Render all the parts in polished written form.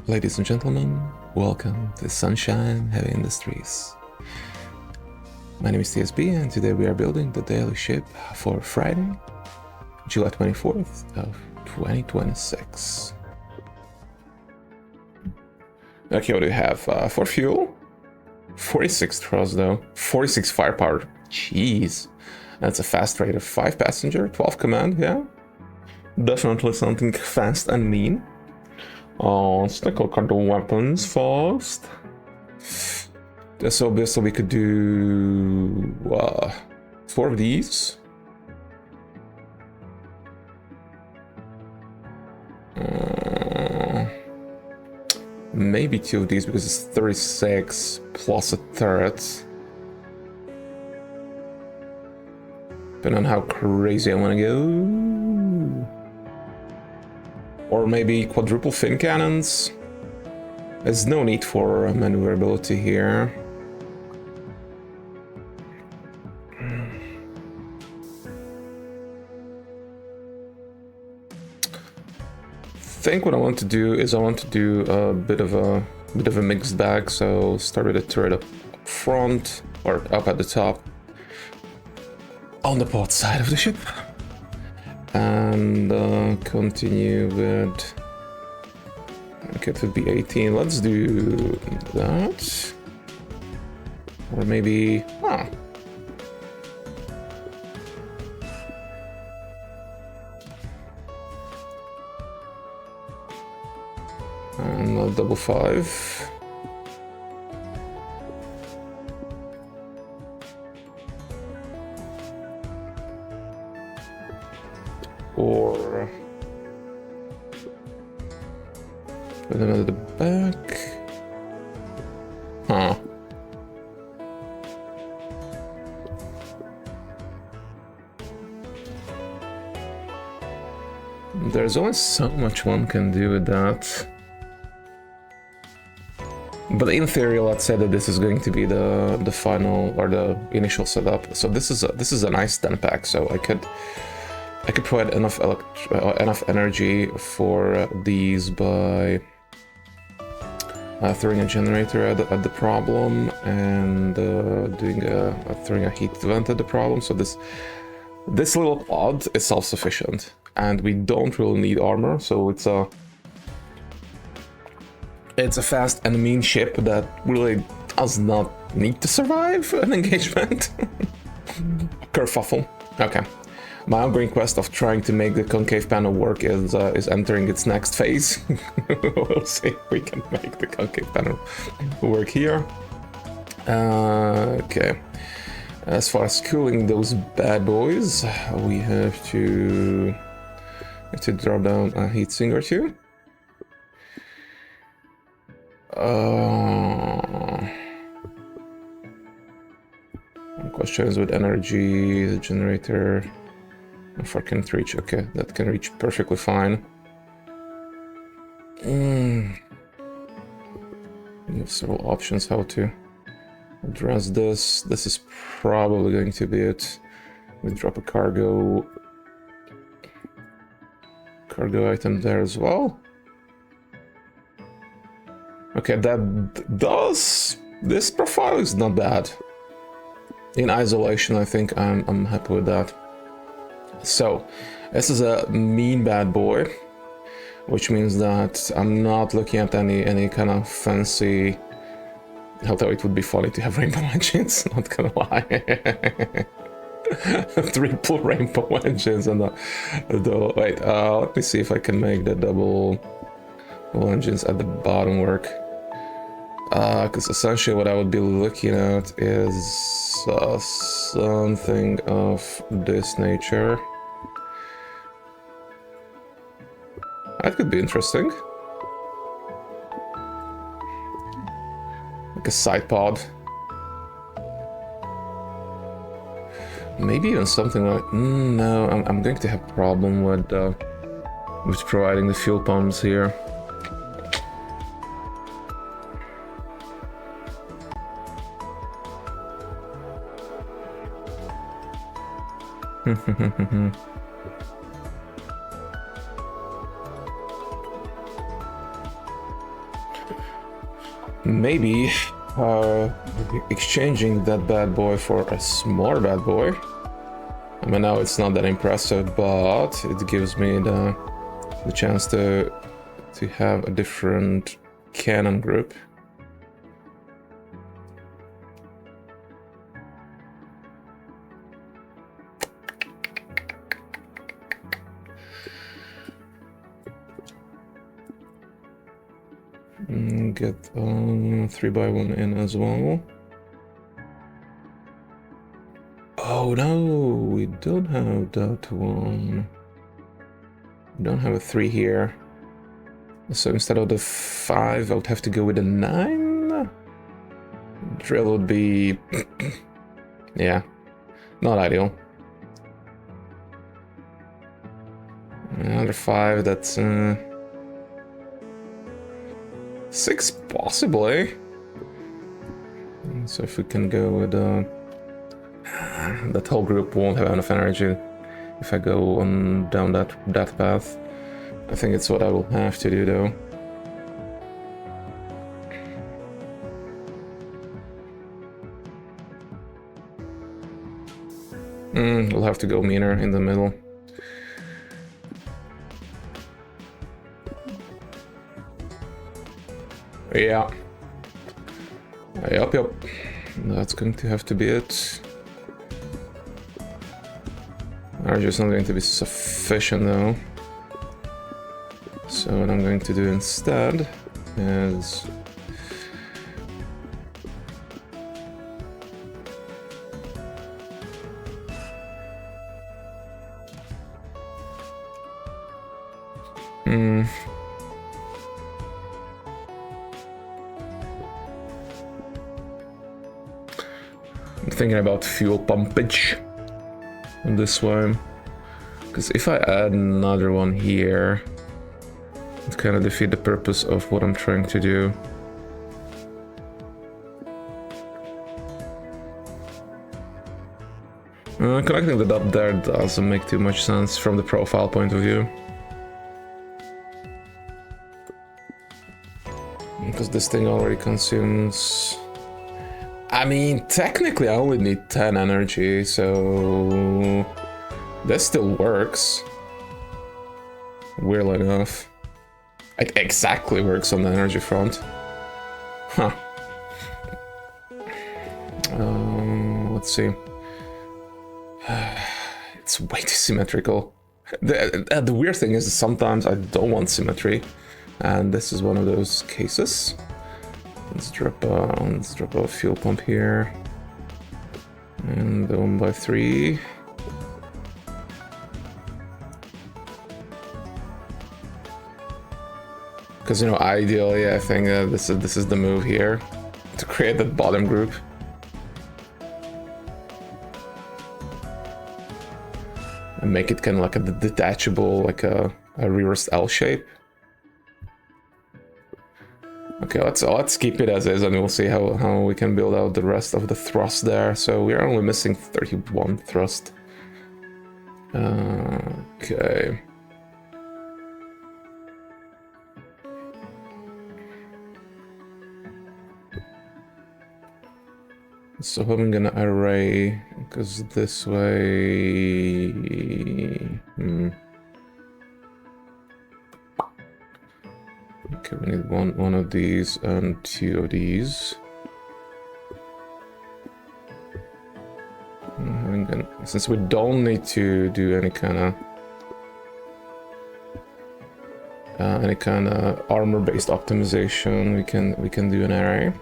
Ladies and gentlemen, welcome to Sunshine Heavy Industries. My name is TSB and today we are building the daily ship for Friday, July 24th of 2026. Okay, what do we have? For fuel, 46 thrust though, 46 firepower, jeez. That's a fast rate of 5 passenger, 12 command, yeah. Definitely something fast and mean. Let's take a look at the weapons first. So we could do 4 of these. Maybe 2 of these because it's 36 plus a turret. Depending on how crazy I want to go. Or maybe quadruple fin cannons. There's no need for maneuverability here. I think what I want to do is a bit of a mixed bag. So start with a turret up front or up at the top on the port side of the ship, and continue with. Okay, it would be 18. Let's do that, or maybe. And a double 5. Or put another at the back. There's only so much one can do with that. But in theory, let's say that this is going to be the final or the initial setup. So this is a nice 10 pack. So I could provide enough energy for these by throwing a generator at the problem and throwing a heat vent at the problem. So this little pod is self-sufficient, and we don't really need armor. So it's a fast and mean ship that really does not need to survive an engagement. Kerfuffle. Okay. My ongoing quest of trying to make the concave panel work is entering its next phase. We'll see if we can make the concave panel work here. Okay. As far as cooling those bad boys, we have to drop down a heatsink or two. Questions with energy, the generator. If I can reach, okay, that can reach perfectly fine. You have several options how to address this. This is probably going to be it. We drop a cargo item there as well. Okay, this profile is not bad. In isolation, I think I'm happy with that. So, this is a mean bad boy, which means that I'm not looking at any kind of fancy. Although it would be funny to have rainbow engines, not gonna lie. Triple rainbow engines and wait. Let me see if I can make the double engines at the bottom work. Because essentially what I would be looking at is something of this nature. That could be interesting. Like a side pod. Maybe even something like... no, I'm going to have a problem with providing the fuel pumps here. maybe exchanging that bad boy for a smaller bad boy. I mean, now it's not that impressive, but it gives me the chance to have a different cannon group. Get 3x1 in as well. Oh no, we don't have that one. We don't have a 3 here. So instead of the 5, I would have to go with a 9. Drill would be... yeah, not ideal. Another 5, that's... 6 possibly. So if we can go with that whole group won't have enough energy if I go on down that path. I think it's what I will have to do though. We'll have to go meaner in the middle. Yeah. Yep. That's going to have to be it. Energy is not going to be sufficient though. So what I'm going to do instead is... I'm thinking about fuel pumpage on this one, because if I add another one here, it kind of defeats the purpose of what I'm trying to do. Connecting the dot there doesn't make too much sense from the profile point of view, because this thing already consumes... I mean, technically I only need 10 energy, so this still works. Weirdly enough. It exactly works on the energy front. Huh. Let's see. It's way too symmetrical. The weird thing is sometimes I don't want symmetry, and this is one of those cases. Let's drop a fuel pump here, and the 1x3. Because, you know, ideally I think that this is the move here to create that bottom group. And make it kind of like a detachable, like a reversed L shape. Okay, let's keep it as is, and we'll see how we can build out the rest of the thrust there. So we're only missing 31 thrust. Okay. So I'm gonna array, because this way... Okay, we need one of these and 2 of these. Since we don't need to do any kind of armor-based optimization, we can do an array.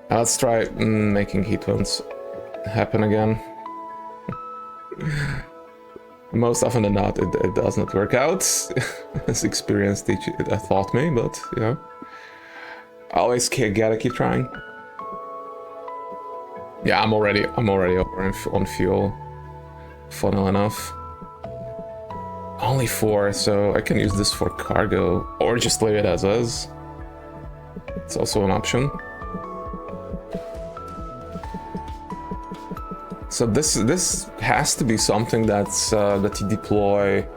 Let's try making heat ones happen again. Most often than not, it does not work out, as experience taught me, but you know, always gotta keep trying. Yeah, I'm already over on fuel. Funnel enough. Only 4, so I can use this for cargo, or just leave it as is. It's also an option. So this has to be something that's that you deploy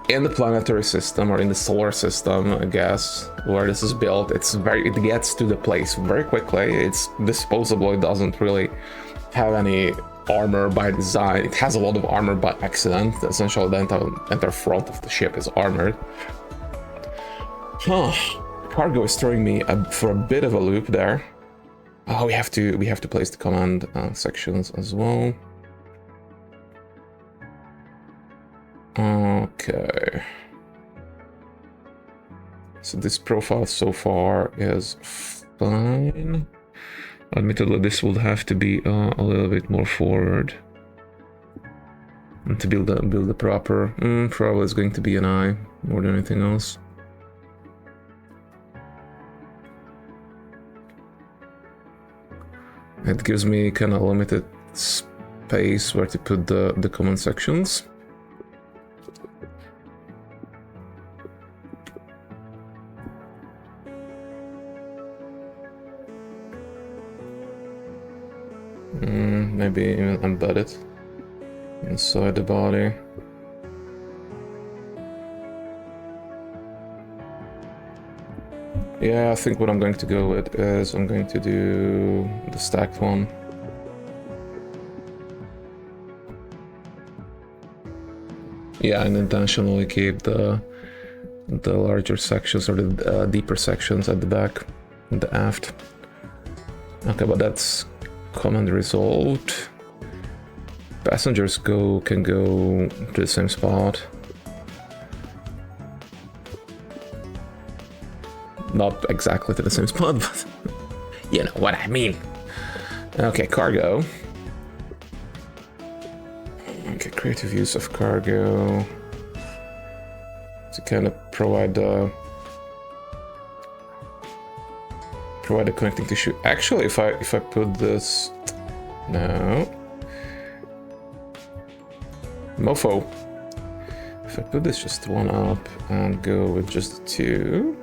in the planetary system or in the solar system, I guess, where this is built. It gets to the place very quickly. It's disposable. It doesn't really have any armor by design. It has a lot of armor by accident. Essentially, the entire front of the ship is armored. Huh. Cargo is throwing me for a bit of a loop there. Oh, we have to place the command sections as well. Okay. So this profile so far is fine. Admittedly, this would have to be a little bit more forward. And to build the proper, probably it's going to be an eye more than anything else. It gives me kind of limited space where to put the command sections. Maybe even embed it inside the body. Yeah, I think what I'm going to go with is I'm going to do the stacked one. Yeah, and intentionally keep the larger sections or the deeper sections at the back, the aft. Okay, but that's command resolved. Passengers can go to the same spot. Not exactly to the same spot, but you know what I mean. Okay, cargo. Okay, creative use of cargo to kind of provide the connecting tissue. Actually, if I put this, no, mofo. If I put this just one up and go with just the two.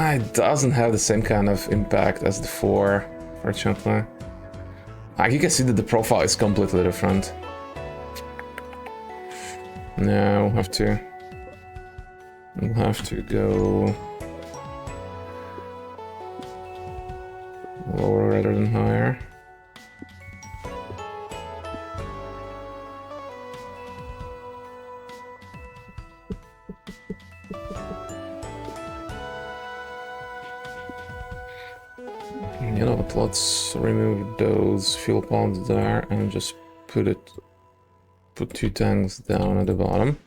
It doesn't have the same kind of impact as the 4, fortunately. You can see that the profile is completely different. No, we'll have to go lower rather than higher. You know what, let's remove those fuel pods there and just put 2 tanks down at the bottom.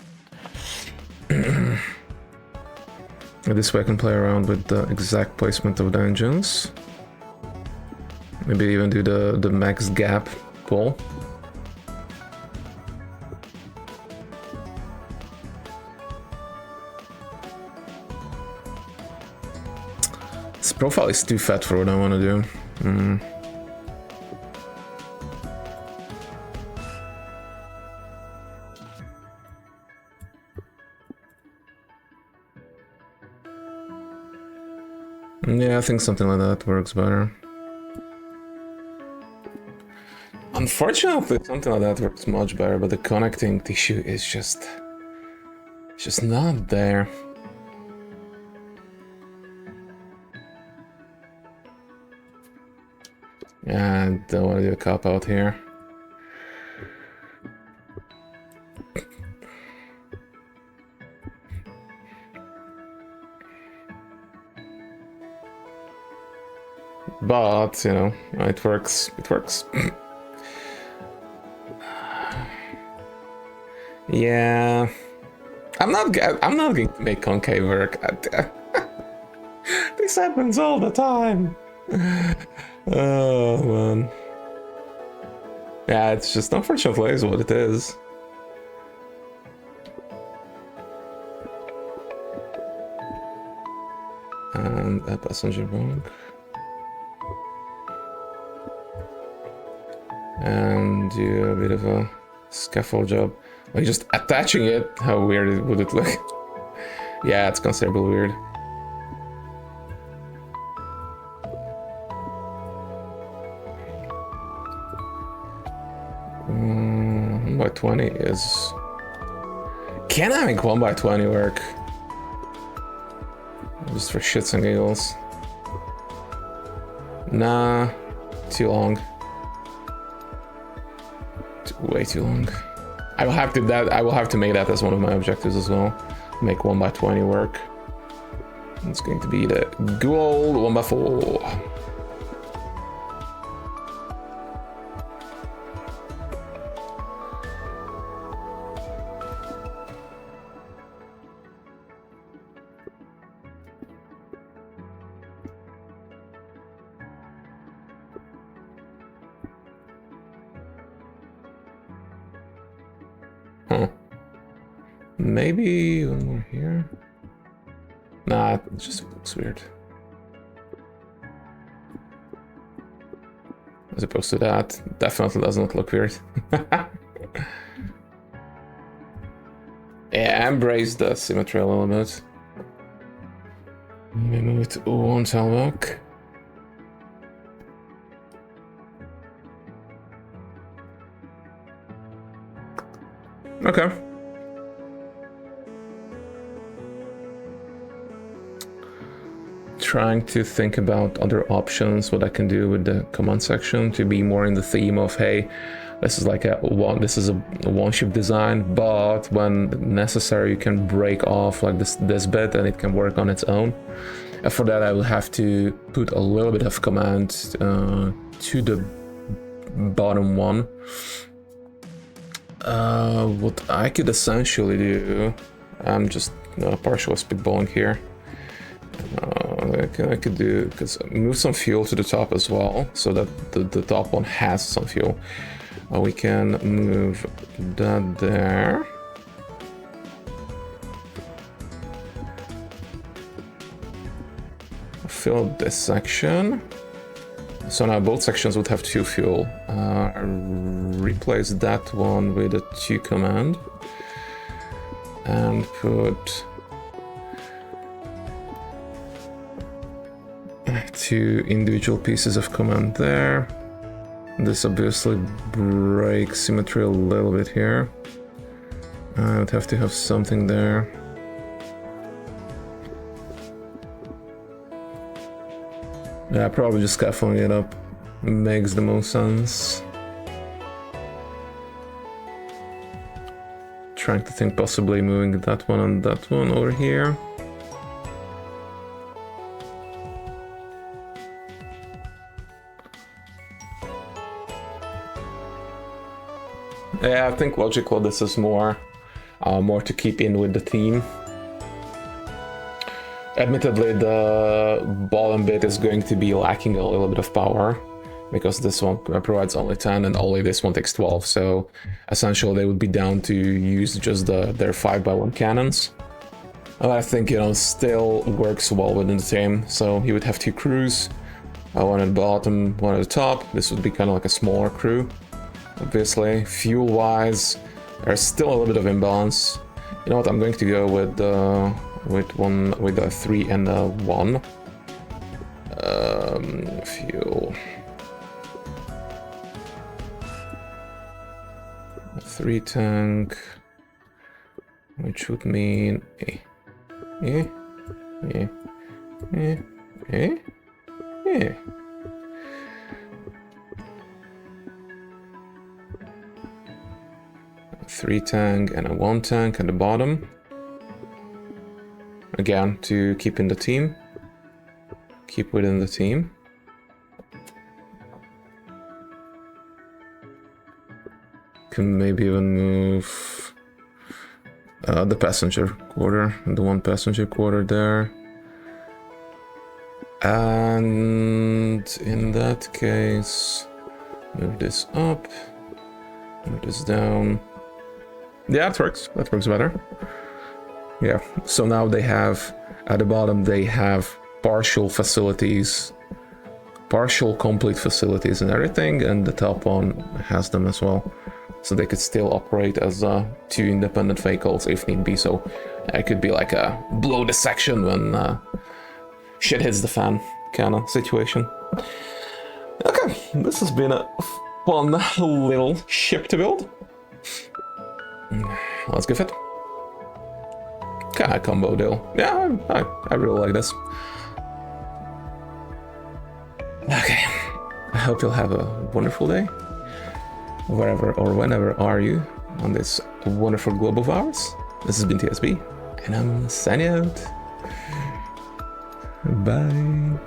This way I can play around with the exact placement of the engines. Maybe even do the max gap pull. This profile is too fat for what I want to do. Yeah, I think something like that works better. Unfortunately, something like that works much better, but the connecting tissue is just not there. Yeah, I don't want to do a cop out here. But, you know, it works. It works. Yeah. I'm not going to make concave work. This happens all the time. Oh, man. Yeah, it's just unfortunately is what it is. And a passenger bunk. And do a bit of a scaffold job. Like just attaching it, how weird would it look? Yeah, it's considerably weird. 1x20 is... Can I make 1x20 work? Just for shits and giggles. Nah, too long. Way too long. I will have to make that as one of my objectives as well. Make 1x20 work. It's going to be the good old 1x4. Maybe one more here. Nah, it just looks weird. As opposed to that, definitely does not look weird. Yeah, embrace the symmetry a little bit. Maybe move it one tile back. Okay. Trying to think about other options, what I can do with the command section to be more in the theme of, hey, this is like a one ship design, but when necessary you can break off like this bit and it can work on its own. And for that I will have to put a little bit of command to the bottom one. What I could essentially do, I'm just partially spitballing here. I could do, because move some fuel to the top as well, so that the top one has some fuel. We can move that there. Fill this section. So now both sections would have 2 fuel. Replace that one with a 2 command. And put 2 individual pieces of command there. This obviously breaks symmetry a little bit here. I would have to have something there. Yeah, probably just scaffolding it up makes the most sense. Trying to think possibly moving that one and that one over here. Yeah, I think logically this is more to keep in with the theme. Admittedly, the bottom bit is going to be lacking a little bit of power, because this one provides only 10 and only this one takes 12, so essentially they would be down to use just their 5x1 cannons. And I think, still works well within the theme, so he would have 2 crews, one at the bottom, one at the top. This would be kind of like a smaller crew. Obviously, fuel-wise, there's still a little bit of imbalance. You know what? I'm going to go with a 3 and a 1. Fuel. A 3 tank, which would mean 3 tank and a 1 tank at the bottom. Again, to keep in the team. Keep within the team. Can maybe even move the passenger quarter, the 1 passenger quarter there. And in that case, move this up, move this down. Yeah, that works. That works better. Yeah, so now they have, at the bottom, they have partial facilities, partial complete facilities and everything, and the top one has them as well. So they could still operate as 2 independent vehicles if need be. So it could be like a blow the section when shit hits the fan kind of situation. Okay, this has been a fun little ship to build. Let's give it. Kind of combo deal. Yeah, I really like this. Okay, I hope you'll have a wonderful day, wherever or whenever are you on this wonderful globe of ours. This has been TSB, and I'm signing out. Bye.